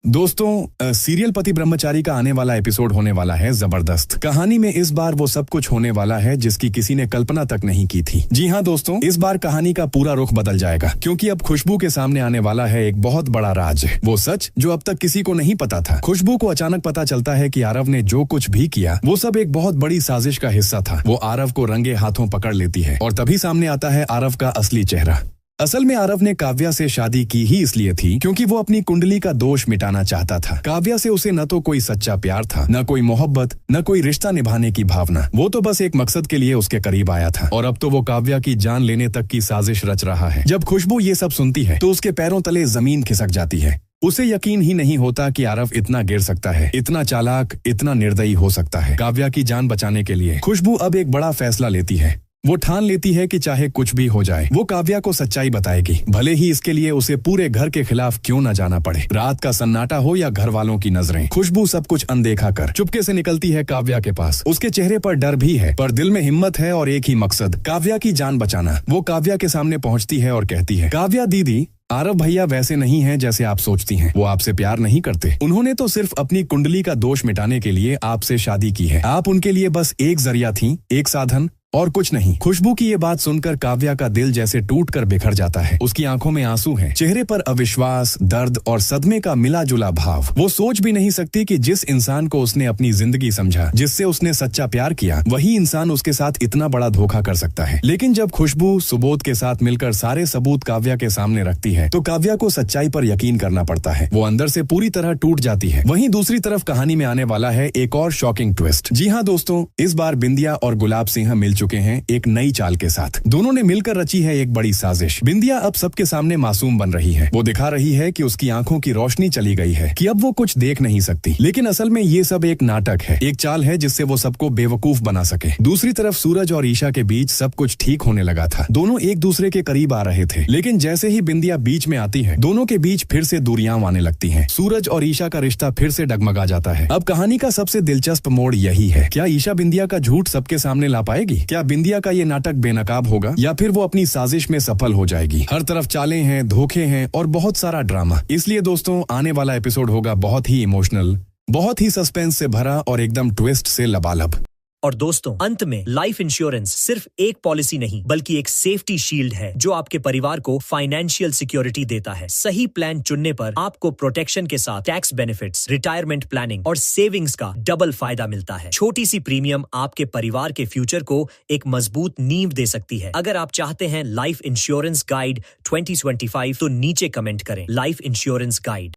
दोस्तों, सीरियल पति ब्रह्मचारी का आने वाला एपिसोड होने वाला है जबरदस्त। कहानी में इस बार वो सब कुछ होने वाला है जिसकी किसी ने कल्पना तक नहीं की थी। जी हाँ दोस्तों, इस बार कहानी का पूरा रुख बदल जाएगा क्योंकि अब खुशबू के सामने आने वाला है एक बहुत बड़ा राज, वो सच जो अब तक किसी को नहीं पता था। खुशबू को अचानक पता चलता है कि आरव ने जो कुछ भी किया वो सब एक बहुत बड़ी साजिश का हिस्सा था। वो आरव को रंगे हाथों पकड़ लेती है और तभी सामने आता है आरव का असली चेहरा। असल में आरव ने काव्या से शादी की ही इसलिए थी क्योंकि वो अपनी कुंडली का दोष मिटाना चाहता था। काव्या से उसे न तो कोई सच्चा प्यार था, न कोई मोहब्बत, न कोई रिश्ता निभाने की भावना। वो तो बस एक मकसद के लिए उसके करीब आया था और अब तो वो काव्या की जान लेने तक की साजिश रच रहा है। जब खुशबू ये सब सुनती है तो उसके पैरों तले जमीन खिसक जाती है। उसे यकीन ही नहीं होता कि आरव इतना गिर सकता है, इतना चालाक, इतना निर्दयी हो सकता है। काव्या की जान बचाने के लिए खुशबू अब एक बड़ा फैसला लेती है। वो ठान लेती है कि चाहे कुछ भी हो जाए वो काव्या को सच्चाई बताएगी, भले ही इसके लिए उसे पूरे घर के खिलाफ क्यों न जाना पड़े। रात का सन्नाटा हो या घर वालों की नजरें, खुशबू सब कुछ अनदेखा कर चुपके से निकलती है काव्या के पास। उसके चेहरे पर डर भी है पर दिल में हिम्मत है और एक ही मकसद, काव्या की जान बचाना। वो काव्या के सामने पहुंचती है और कहती है, काव्या दीदी, आरव भैया वैसे नहीं हैं जैसे आप सोचती हैं। वो आपसे प्यार नहीं करते। उन्होंने तो सिर्फ अपनी कुंडली का दोष मिटाने के लिए आपसे शादी की है। आप उनके लिए बस एक जरिया थी, एक साधन और कुछ नहीं। खुशबू की ये बात सुनकर काव्या का दिल जैसे टूटकर बिखर जाता है। उसकी आंखों में आंसू हैं, चेहरे पर अविश्वास, दर्द और सदमे का मिला जुला भाव। वो सोच भी नहीं सकती कि जिस इंसान को उसने अपनी जिंदगी समझा, जिससे उसने सच्चा प्यार किया, वही इंसान उसके साथ इतना बड़ा धोखा कर सकता है। लेकिन जब खुशबू सुबोध के साथ मिलकर सारे सबूत काव्या के सामने रखती है तो काव्या को सच्चाई पर यकीन करना पड़ता है। वो अंदर से पूरी तरह टूट जाती है। वहीं दूसरी तरफ कहानी में आने वाला है एक और शॉकिंग ट्विस्ट। जी हाँ दोस्तों, इस बार बिंदिया और गुलाब सिंह मिल चुके हैं एक नई चाल के साथ। दोनों ने मिलकर रची है एक बड़ी साजिश। बिंदिया अब सबके सामने मासूम बन रही है। वो दिखा रही है कि उसकी आंखों की रोशनी चली गई है, कि अब वो कुछ देख नहीं सकती। लेकिन असल में ये सब एक नाटक है, एक चाल है जिससे वो सबको बेवकूफ बना सके। दूसरी तरफ सूरज और ईशा के बीच सब कुछ ठीक होने लगा था। दोनों एक दूसरे के करीब आ रहे थे, लेकिन जैसे ही बिंदिया बीच में आती है दोनों के बीच फिर से दूरियां आने लगती हैं। सूरज और ईशा का रिश्ता फिर से डगमगा जाता है। अब कहानी का सबसे दिलचस्प मोड़ यही है, क्या ईशा बिंदिया का झूठ सबके सामने ला पाएगी? क्या बिंदिया का ये नाटक बेनकाब होगा या फिर वो अपनी साजिश में सफल हो जाएगी? हर तरफ चालें हैं, धोखे हैं और बहुत सारा ड्रामा। इसलिए दोस्तों, आने वाला एपिसोड होगा बहुत ही इमोशनल, बहुत ही सस्पेंस से भरा और एकदम ट्विस्ट से लबालब। और दोस्तों, अंत में लाइफ इंश्योरेंस सिर्फ एक पॉलिसी नहीं बल्कि एक सेफ्टी शील्ड है जो आपके परिवार को फाइनेंशियल सिक्योरिटी देता है। सही प्लान चुनने पर आपको प्रोटेक्शन के साथ टैक्स बेनिफिट्स, रिटायरमेंट प्लानिंग और सेविंग्स का डबल फायदा मिलता है। छोटी सी प्रीमियम आपके परिवार के फ्यूचर को एक मजबूत नींव दे सकती है। अगर आप चाहते हैं लाइफ इंश्योरेंस गाइड 2025 तो नीचे कमेंट करें, लाइफ इंश्योरेंस गाइड।